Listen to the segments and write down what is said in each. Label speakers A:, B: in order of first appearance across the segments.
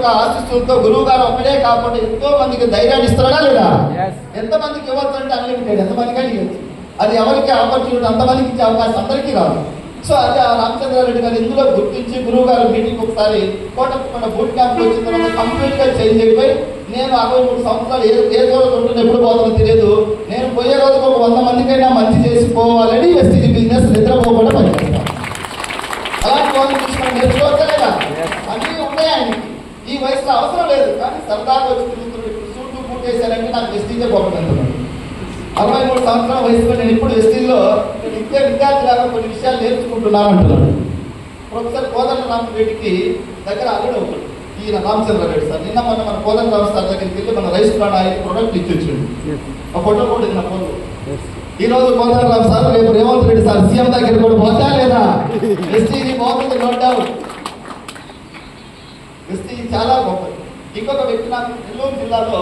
A: యొక్క ఆశీస్సులతో గురువు గారు ఒక్కడే కాకుండా ఎంతో మందికి ధైర్యాన్ని ఇస్తాడా లేదా? ఎంతమందికి ఇవ్వచ్చు అంటే అన్లిమిటెడ్, ఎంతమందికి ఇవ్వచ్చు. అది ఎవరికి ఆపర్చునిటీ అంతమందికి ఇచ్చే అవకాశం అందరికీ రాదు. సో అదే రామచంద్రారెడ్డి గారు ఇందులో గుర్తించి గురువు గారు మీటింగ్ ఒకసారి కోటప్పకొండ బూట్ క్యాంప్ వచ్చిన తర్వాత కంప్లీట్ గా చేంజ్ అయిపోయి, నేను 63 సంవత్సరాలు ఏ రోజు ఉంటుందో ఎప్పుడు పోతుందో తెలియదు, నేను పోయే రోజుకు ఒక 100 మందికైనా మంచి చేసి పోవాలని వెస్టీజ్ బిజినెస్ నిద్రపోకుండా పనిచేస్తాను. అలాంటి వాళ్ళు తీసుకుని నేర్చుకోవచ్చలేదా? అన్నీ ఉన్నాయి ఆయనకి. ఈ వయసులో అవసరం లేదు, కానీ సరదాగా వచ్చి తిరుగుతున్నాడు. సూటు బూట్ వేసారంటే నాకు వెస్టీజే పోగొట్టున్నాను. 63 సంవత్సరాల వయసులో నేను ఇప్పుడు వెస్టీజ్లో విద్యార్థిలాగా కొన్ని విషయాలు నేర్చుకుంటున్నాను అంటున్నాడు. ప్రొఫెసర్ కోదండరామరెడ్డికి దగ్గర అల్లుడు ఒకడు ఈయన రామచంద్రారెడ్డి సార్. నిన్న మొన్న మన కోదండరామ సార్ దగ్గరికి వెళ్ళి మన రైస్ ప్లాన్ ఆయిల్ ప్రొడక్ట్ ఇచ్చిండు. ఆ ఫోటో కూడా నా ఫోటో. ఈ రోజు కోదండరామ సార్, రేపు రేవంత్ రెడ్డి సార్ సీఎం దగ్గర కూడా పోతా లేదా? వెస్టీజీ బాగుంది, నో డౌట్. వెస్టీజీ చాలా గొప్పది. ఇంకొక వ్యక్తి నాకు నెల్లూరు జిల్లాలో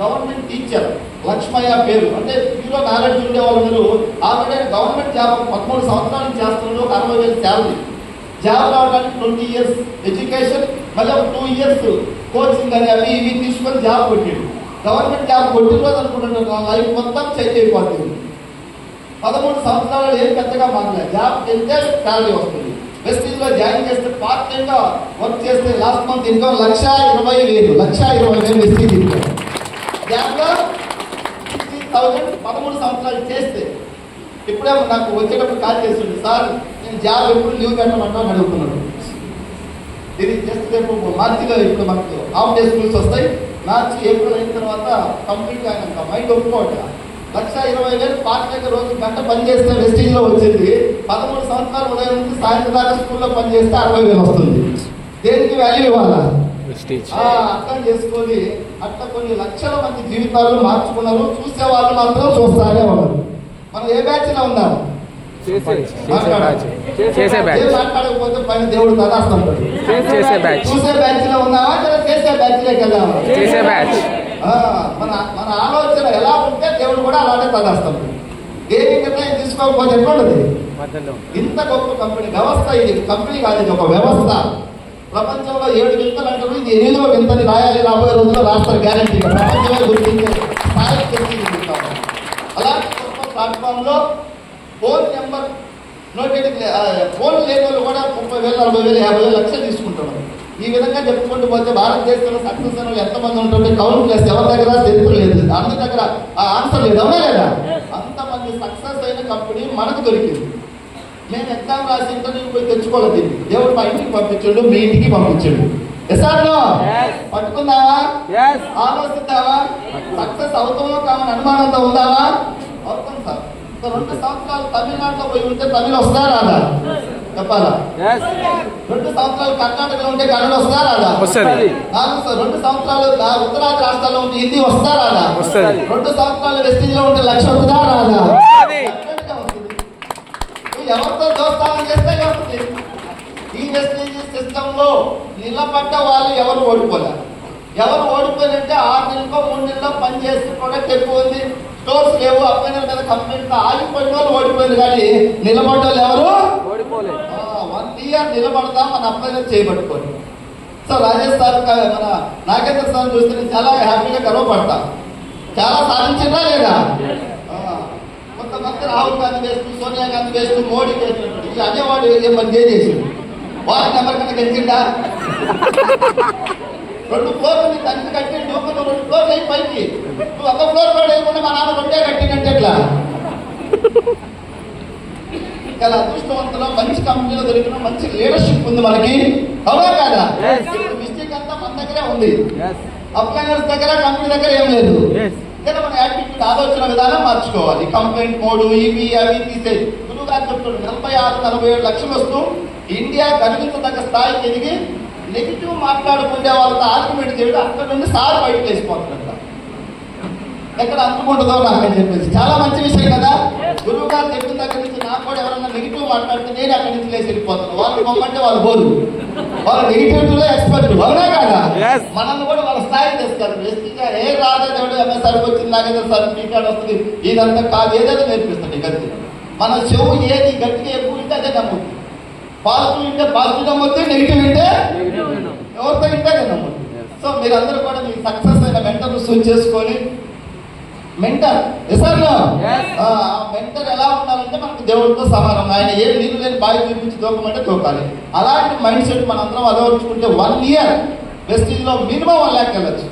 A: గవర్నమెంట్ టీచర్ లక్ష్మయ్య పేరు, అంటే మీలో నాలెడ్జ్ ఉండే వాళ్ళు మీరు ఆల్రెడీ గవర్నమెంట్ జాబ్ 13 సంవత్సరాల నుంచి చేస్తున్నాడు. 60,000 శాలరీ. జాబ్ రావడానికి 20 years ఎడ్యుకేషన్, మళ్ళీ 2 years కోచింగ్ అని అవి ఇవి తీసుకొని జాబ్ కొట్టాడు. గవర్నమెంట్ జాబ్ కొట్టిన రోజు అనుకుంటున్నాను లైఫ్ మొత్తం చేంజ్ అయిపోతుంది. 13 సంవత్సరాలు ఏం పెద్దగా మారలేదు. జాబ్ వెళ్తే శాలరీ వస్తుంది. వెస్టీజ్లో జాయిన్ చేస్తే పార్ట్ టైం గా వర్క్ చేస్తే last month income 1,20,000 Vestige income. జాబ్లో 60,000 13 సంవత్సరాలు చేస్తే. ఇప్పుడే నాకు వచ్చేటప్పుడు కాల్ చేస్తుంది, సార్ నేను జాబ్ ఎప్పుడు లీవ్ పెట్టమంటా అని అడుగుతున్నాడు. ఇది జస్ట్ రేపు మార్చిలో ఇప్పుడు మనకు హాఫ్ డే స్కూల్స్ వస్తాయి. మార్చి ఏప్రిల్ అయిన తర్వాత కంప్లీట్ గా ఆయన మైండ్ ఒప్పుకోవట. 1,20,000 పార్ట్ టైం రోజు గంట పని చేస్తే వెస్టీజ్ లో వచ్చింది. 13 సంవత్సరాలు ఉదయం నుంచి సాయంత్రం దాకా స్కూల్లో పని చేస్తే 60,000 వస్తుంది. దేనికి వాల్యూ ఇవ్వాలా? అర్థం చేసుకొని అట్లా కొన్ని లక్షల మంది జీవితాలు మార్చుకున్నారు. చూసే వాళ్ళు మాత్రం చూస్తానే ఉన్నారు. మనం ఏ బ్యాచ్ లో ఉన్నాం? మాట్లాడకపోతే పైన దేవుడు తదాస్తాం. చూసే బ్యాచ్ లో ఉన్నావా లేదా చేసే బ్యాచ్ లోకి వెళ్దామా? మన ఆలోచన ఎలా ఉంటే దేవుడు కూడా అలానే తదాస్తాం. దేని నిర్ణయం తీసుకోకపోతే ఎట్లుండదు? ఇంత గొప్ప కంపెనీ వ్యవస్థ ఇది. కంపెనీ కాదు, ఇది ఒక వ్యవస్థ. ప్రపంచంలో 7 వింతలు అంటారు, ఇది 8వ వింతని రాయాలి. రాబోయే రోజుల్లో రాస్తారు గ్యారంటీ. ప్రపంచమే గుర్తించే స్థాయికి తెచ్చింటాం. అలాంటి గొప్ప ప్లాట్ఫామ్ లో ఫోన్ నెంబర్ ఫోన్ లేని వాళ్ళు కూడా 30,000, 40,000, 50,000, లక్షలు తీసుకుంటున్నారు. ఈ విధంగా చెప్పుకుంటూ పోతే భారతదేశంలో సక్సెస్ అయిన వాళ్ళు ఎంతమంది ఉంటుంటే కౌంట్ ప్లస్ ఎవరి దగ్గర చరిత్ర లేదు, అందరి దగ్గర ఆ ఆన్సర్ లేదు. అవునా లేదా? అంతమంది సక్సెస్ అయిన కంపెనీ మనకు దొరికింది. మేము ఎగ్జామ్ రాసి ఇంటర్వ్యూ పోయి తెచ్చుకోలేదు. దేవుడు మా ఇంటికి పంపించాడు, మీ ఇంటికి పంపించాడు. పట్టుకుందావా? ఆలోచిద్దావా? సక్సెస్ అవుతామో కామని అనుమానంతో ఉందావా? అవుతాం సార్. 2 సంవత్సరాలు తమిళనాడులో పోయి ఉంటే తమిళ వస్తా రాదా? చెప్పాలా? 2 సంవత్సరాలు కర్ణాటకలో ఉంటే కన్నడ వస్తా రాదా? 2 సంవత్సరాలు ఉత్తరాది రాష్ట్రాల్లో ఉంటే హిందీ వస్తా రాదా? 2 సంవత్సరాలు వెస్టీజ్ లో ఉంటే లక్ష వస్తుందా రాదా? ఎవరితో దోస్తానం చేస్తే కాబట్టి ఈ వెస్టీజ్ సిస్టమ్ లో నిలబడ్డ వాళ్ళు ఎవరు ఓడిపోలే. ఎవరు ఓడిపోయినంటే 6 నెలలకో 3 నెలల్లో పని చేసి ప్రొడక్ట్ ఎక్కువ ఉంది, స్టోర్స్ లేవు, అప్లైనర్ మీద కంప్లైంట్ ఆగిపోయిన వాళ్ళు ఓడిపోయింది. కానీ నిలబడ్డ వాళ్ళు ఎవరు ఓడిపోలేదు. 1 year నిలబడదాం మన అప్లైనర్ చేయబట్టుకోండి. సో రాజేష్ సార్, మన నాగేంద్ర సార్ చూస్తే నేను చాలా హ్యాపీగా గర్వపడతా. చాలా సాధించిందా లేదా? కొంతమంది రాహుల్ గాంధీ వేస్తూ, సోనియా గాంధీ వేస్తూ, మోడీ వేసినట్టు ఈ అనేవాడు ఏమని చేసేసాడు. వారి నెంబర్ కన్నా గెలిచిందా? 2 ఫ్లోర్లు నీ తండ్రి కట్టి నువ్వు 2 ఫ్లోర్లు అయి పైకి నువ్వు 1 ఫ్లోర్ కూడా వేయకుండా మా నాన్న 2 కట్టినట్టు ఎట్లా? చాలా అదృష్టవంతులు, మంచి కంపెనీలో దొరికిన మంచి లీడర్షిప్ ఉంది మనకి. అవునా కాదా? మిస్టేక్ అంతా మన దగ్గరే ఉంది. అప్లైనర్స్ దగ్గర, కంపెనీ దగ్గర ఏం లేదు. కానీ మన యాటిట్యూడ్, ఆలోచన విధానం మార్చుకోవాలి. కంప్లైంట్ మోడు ఇవి అవి తీసే. గురువు గారు చెప్తాడు 46-47 లక్షలు వస్తూ ఇండియా గర్వించదగ్గ స్థాయికి ఎదిగి నెగిటివ్ మాట్లాడుకునే వాళ్ళతో ఆర్గ్యుమెంట్ చేయడం, అక్కడ నుండి సార్ బయటకు వేసిపోతున్నట్ట. ఎక్కడ అందుకుంటుందో నాకని చెప్పేసి చాలా మంచి విషయం కదా. గురువు గారు చెప్పిన దగ్గర నుంచి నాకు కూడా ఎవరన్నా నెగిటివ్ మాట్లాడితే నేను అక్కడి నుంచి లేచి వెళ్ళిపోతాను. వాళ్ళు పొమ్మంటే వాళ్ళు పోదు, వాళ్ళు నెగిటివిటీలో ఎక్స్పర్ట్. అవునా కాదా? మనల్ని కూడా వాళ్ళ స్థాయికి తెస్తారు. బేసిక్గా ఏ రాజేవాడు ఎంఎస్ఆర్కి వచ్చింది, నాగేంద్ర సార్ టీకాడు వస్తుంది, ఇదంతా కాదు, ఏదైనా నేర్పిస్తుంది. గట్టి మన చెవు ఏది గట్టిగా ఎక్కువ ఉంటే అదే నమ్ముతుంది. పాజిటివ్ ఉంటే పాజిటివ్ నమ్మొద్దు, నెగిటివ్ ఉంటే ఎవరితో ఉంటే అదే నమ్మొద్దు. సో మీరందరూ కూడా మీ సక్సెస్ అయిన మెంటర్ను సూచ్ చేసుకొని మెంటర్ మెంటర్ ఎలా ఉండాలంటే మనకు దేవుడితో సమానం. ఆయన ఏం నీళ్ళు లేని బావి చూపించి దూకమంటే దూకాలి. అలాంటి మైండ్ సెట్ మనందరం అలవర్చుకుంటే 1 year వెస్టీజ్ లో మినిమం 1 lakh వెళ్ళచ్చు.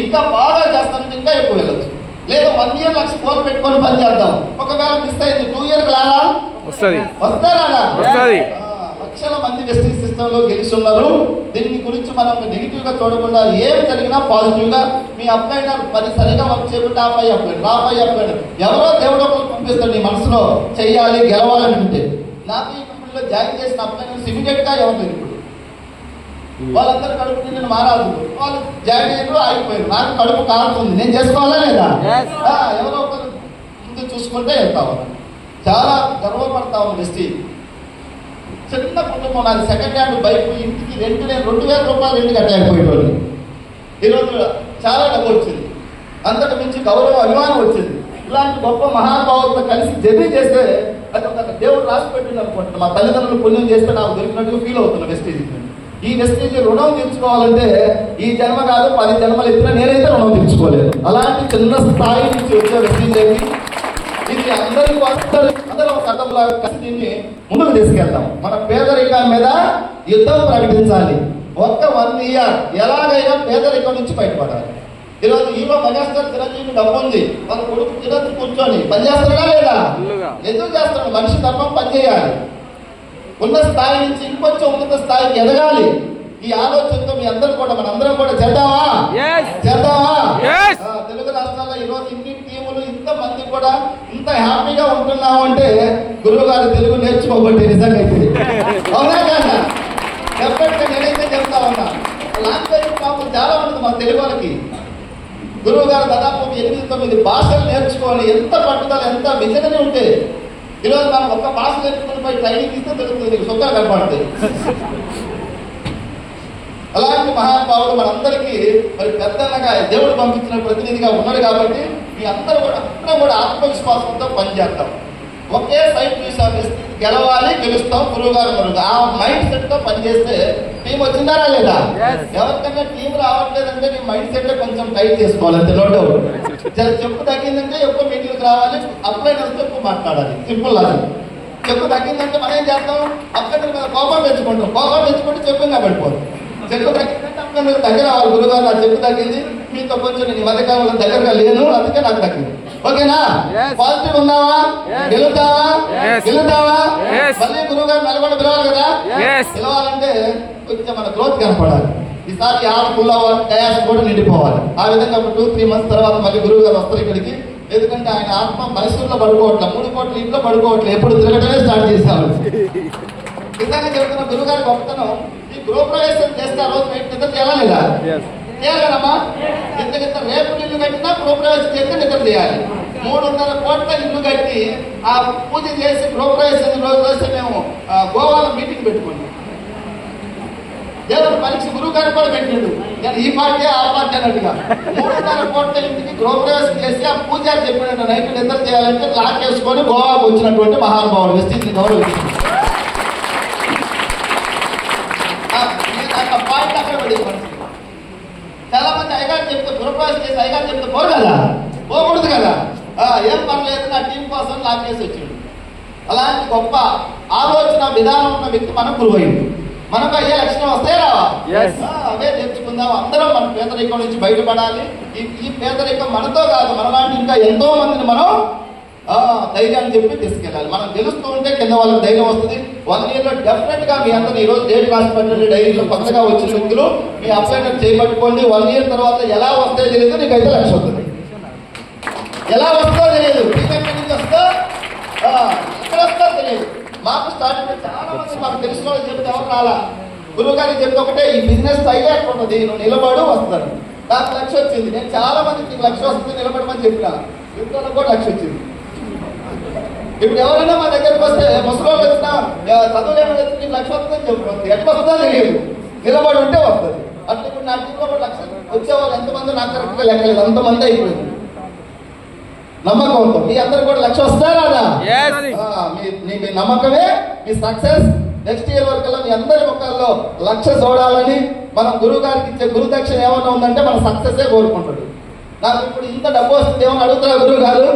A: ఇంకా బాగా చేస్తానంటే ఇంకా ఎక్కువ వెళ్ళచ్చు. లేదా 1 year లక్ష కోలు పెట్టుకొని పని చేద్దాం. ఒకవేళ మిస్ అయింది 2 year రాదా? వస్తారా? లక్షల మంది వెస్టీజ్ సిస్టమ్ లో గెలిచి ఉన్నారు. దీని గురించి మనం నెగిటివ్ గా చూడకుండా ఏం జరిగినా పాజిటివ్ గా మీ అప్లైనర్ 10 సరిగా వర్క్ చేయకుండా రాపై అప్లైనర్ ఎవరో దేవుడు ఒకరు పంపిస్తాడు నీ మనసులో చెయ్యాలి గెలవాలని ఉంటే. నాకు ఈ కంపెనీలో జాయిన్ చేసిన అప్లైనర్స్ ఇమీడియట్ గా ఎవరు ఇప్పుడు వాళ్ళందరూ కడుపు నేను మారాదు. వాళ్ళు జాయిన్ అయ్యారు ఆగిపోయారు. నాకు కడుపు కాలుతుంది, నేను చేసుకోవాలా లేదా? ఎవరో ఒకరు ముందు చూసుకుంటే వెళ్తావు. చాలా గర్వపడతావు. వెస్టీజ్ చిన్న కుటుంబం, నాది సెకండ్ హ్యాండ్ బైక్, ఇంటికి రెంట్ నేను 2000 రూపాయలు రెంట్ కట్టలేకపోయేవాళ్ళు. ఈరోజు చాలా డబ్బు వచ్చింది, అంతకు మించి గౌరవ అభిమానం వచ్చింది. ఇలాంటి గొప్ప మహానుభావులతో కలిసి జర్నీ చేస్తే అది ఒక దేవుడు రాసి పెట్టింది అనుకుంటున్నాను. మా తల్లిదండ్రులు పుణ్యం చేస్తే నాకు దొరికినట్టుగా ఫీల్ అవుతున్నా. వెస్టీజ్ ఈ వెస్టీజ్ రుణం తీర్చుకోవాలంటే ఈ జన్మ కాదు 10 జన్మలు ఎత్తినా నేనైతే రుణం తీర్చుకోలేదు. అలాంటి చిన్న స్థాయి నుంచి వచ్చే వెస్టీజ్ ఇది అందరూ ఒక కథలాగా కలిసి దీన్ని ముందుకు తీసుకెళ్తాం. మన పేదరికం మీద యుద్ధం ప్రకటించాలి. 1 year ఎలాగైనా పేదరికం నుంచి బయటపడాలి. ఈరోజు హీరో మెగాస్టార్ చిరంజీవి డబ్బు ఉంది, మన కొడుకు చిరంజీవి కూర్చొని పనిచేస్తాడా లేదా? ఎందుకు చేస్తాడు? మనిషి ధర్మం పనిచేయాలి. ఉన్న స్థాయి నుంచి ఇంకొంచెం ఉన్నత స్థాయికి ఎదగాలి. ఈ ఆలోచనతో మీ అందరూ కూడా మనందరం కూడా చేద్దామా? తెలుగు రాష్ట్రాల్లో ఈరోజు ఇన్ని టీములు ఇంతమంది కూడా ఇంత హ్యాపీగా ఉంటున్నాము అంటే గురువు గారు తెలుగు నేర్చుకోబట్టి నిజంగా అవునా కదా? డెఫినెట్ గా నేనైతే చెప్తా ఉన్నా. లాంగ్వేజ్ ప్రాబ్లం చాలా ఉంటుంది మన తెలుగు వాళ్ళకి. గురువు గారు దాదాపు 8-9 భాషలు నేర్చుకోవాలి. ఎంత పట్టుదల, ఎంత విజనని ఉంటే ఈరోజు మనం ఒక్క భాష నేర్చుకుని పోయి ట్రైనింగ్ ఇస్తే తెలుస్తుంది, సొంతగా కనపడుతుంది. అలాంటి మహానుభావుడు మనందరికీ మరి పెద్దగా దేవుడు పంపించిన ప్రతినిధిగా ఉన్నాడు. కాబట్టి మీ అందరూ కూడా ఆత్మవిశ్వాసంతో పనిచేస్తాం. ఒకే సైట్ చూసాం, గెలవాలి, గెలుస్తాం, గురువు గారు ఆ మైండ్ సెట్ తో పనిచేస్తే టీం వచ్చిందా లేదా? ఎవరికైనా టీం రావట్లేదంటే నీ మైండ్ సెట్ కొంచెం టైట్ చేసుకోవాలి. అంతే, నో డౌట్. చెప్పు తగ్గిందంటే ఎక్కువ మీటింగ్కి రావాలి, అప్లైనర్స్ ఎక్కువ మాట్లాడాలి. సింపుల్ అది. చెప్పు తగ్గిందంటే మనం ఏం చేస్తాం? అప్లైనర్ మీద కోపం తెచ్చుకుంటే చెప్పు ఇంకా పడిపోతుంది. చెప్పు తగ్గిందంటే అప్లైనర్ దగ్గర రావాలి. గురుగారు నా చెప్పు తగ్గింది, మీతో కొంచెం నేను మధ్యకాలంలో దగ్గరగా లేను, అందుకే నాకు తగ్గింది. ఓకేనా? పాజిటివ్ ఉన్నావా? గెలుతావా? మళ్ళీ గురువు గారు నల్గొండ పిలవాలి కదా. పిలవాలంటే కొంచెం మన గ్రోత్ కనపడాలి. ఈసారి ఆడకుల్లో టయాస్ కూడా నిండిపోవాలి. ఆ విధంగా ఒక 2-3 months తర్వాత మళ్ళీ గురువు గారు వస్తారు ఇక్కడికి. ఎందుకంటే ఆయన ఆత్మ మైసూరులో పడుకోవట్లే, 3 కోట్ల ఇంట్లో పడుకోవట్లే, ఎప్పుడు తిరగటమే స్టార్ట్ చేశారు. నిజంగా చెప్తున్న గురువు గారి గొప్పతనం. ఈ గృహప్రవేశం చేస్తే ఆ రోజు నిద్ర చేయాలా లేదా? చేయాలమ్మా. ఇంత రేపు ఇల్లు కట్టినా గృహప్రవేశం చేస్తే నిద్ర చేయాలి. 300 కోట్ల ఇల్లు కట్టి ఆ పూజ చేసి గృహప్రవేశం రోజు మేము గోవాలో మీటింగ్ పెట్టుకున్నాం. దేవుడు పరీక్ష గురువు గారు కూడా పెట్టాడు. నేను ఈ పార్టీ ఆ పార్టీ అన్నట్టుగా 300 కోట్ల ఇంటికి గృహప్రవేశం చేసి ఆ పూజారి చెప్పినట్టు నైట్ నిద్ర చేయాలంటే లాక్ చేసుకొని గోవాకు వచ్చినటువంటి మహానుభావుడు వెస్టీజ్ని గౌరవించారు. పాయింట్ అక్కడ పడింది మనసు. చాలా మంది అయ్యగారు చెప్తే గృహప్రవేశం చేసి అయ్యగారు చెప్తే పోకూడదు కదా. ఏం పర్లేదు నా టీం కోసం లాక్ చేసి వచ్చాడు. అలాంటి గొప్ప ఆలోచన విధానం ఉన్న వ్యక్తి మనకు గురువు అయ్యింది. మనకు అయ్యే లక్షణం వస్తే రావా? అవే తెచ్చుకుందాం. అందరం మన పేదరికం నుంచి బయటపడాలి. ఈ పేదరికం మనతో కాదు, మనలాంటి ఇంకా ఎంతో మందిని మనం ధైర్యాన్ని చెప్పి తీసుకెళ్ళాలి. మనం గెలుస్తూ ఉంటే కింద వాళ్ళకి ధైర్యం వస్తుంది. 1 year లో డెఫినెట్ గా మీ అందరూ ఈ రోజు డేట్ రాసి పెట్టండి. డైరీలో కొత్తగా వచ్చిన వ్యక్తులు మీ అప్లైనర్ చేయబట్టుకోండి. 1 year తర్వాత ఎలా వస్తే తెలియదు, నీకైతే లక్ష వస్తుంది. ఎలా వస్తుందో తెలియదు, ఎక్కడి నుంచి వస్తో ఎక్కడ వస్తో తెలియదు. మాకు స్టార్టింగ్ చాలా మంది మాకు తెలిసిన వాళ్ళు చెప్తే ఎవరు రాలా. గురువు గారికి చెప్తే ఒకటే, ఈ బిజినెస్ అయ్యే ఉంటుంది, నువ్వు నిలబడు వస్తాను. నాకు లక్ష వచ్చింది. నేను చాలా మందికి నీకు లక్ష వస్తుంది నిలబడమని చెప్పిన, ఇంట్లో కూడా లక్ష వచ్చింది. ఇప్పుడు ఎవరైనా మా దగ్గరకు వస్తే ముసలోళ్ళు వచ్చినా చదువులేని వచ్చి నీకు లక్ష వస్తుందని చెప్పుకోండి. ఎట్లా వస్తుందో తెలియదు, నిలబడి ఉంటే వస్తుంది. అట్లా ఇప్పుడు నా టీంలో కూడా లక్ష వచ్చేవాళ్ళు ఎంతమంది నాకు కరెక్ట్గా లెక్కలేదు, అంతమంది అయిపోయింది. నమ్మకంతో మీ అందరు కూడా లక్ష వస్తారా? మీ నమ్మకమే మీ సక్సెస్. నెక్స్ట్ ఇయర్ వరకు మీ అందరి ముఖాల్లో లక్ష చూడాలని మనం గురువు గారికి ఇచ్చే గురుదక్షిణ ఏమన్నా ఉందంటే మన సక్సెసే కోరుకుంటాడు. నాకు ఇప్పుడు ఇంత డబ్బు వస్తుంది ఏమని అడుగుతారా గురువు గారు?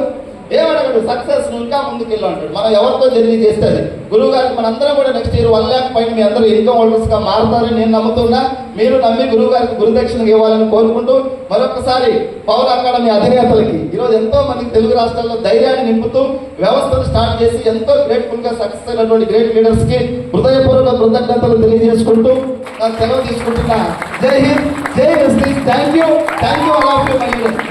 A: ఏమడగడు, సక్సెస్ ఇంకా ముందుకు వెళ్ళి అంటాడు. మనం ఎవరితో జర్నీ చేస్తే అది. గురువు గారికి మనందరం కూడా నెక్స్ట్ ఇయర్ 1 lakh పైన మీ అందరూ ఇన్కమ్ హోల్డర్స్ గా మారుతారని నేను నమ్ముతున్నా. మీరు నమ్మి గురువు గారికి గురుదక్షిణ ఇవ్వాలని కోరుకుంటూ మరొకసారి పవర్ అకాడమీ అధినేతలకి ఈరోజు ఎంతో మందికి తెలుగు రాష్ట్రాల్లో ధైర్యాన్ని నింపుతూ వ్యవస్థను స్టార్ట్ చేసి ఎంతో గ్రేట్ఫుల్ గా సక్సెస్ అయినటువంటి గ్రేట్ లీడర్స్ కి హృదయపూర్వక కృతజ్ఞతలు తెలియజేసుకుంటూ నాకు సెలవు తీసుకుంటున్నా. జై హింద్, జై justice. Thank you all of you my leaders.